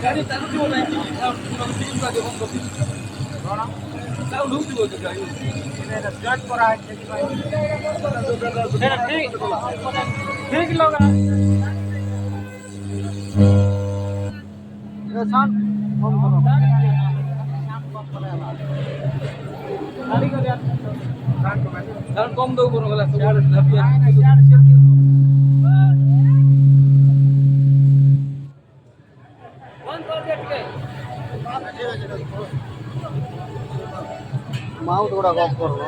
गाड़ी चालू क्यों नहीं की तीन का देखो कभी साउंड होती होती गाड़ी इधर स्टार्ट करा है ठीक ठीक लगा ये साउंड कम करो गाड़ी का साउंड कम दो करो गला सब माउथ थोड़ा ऑफ कर लो।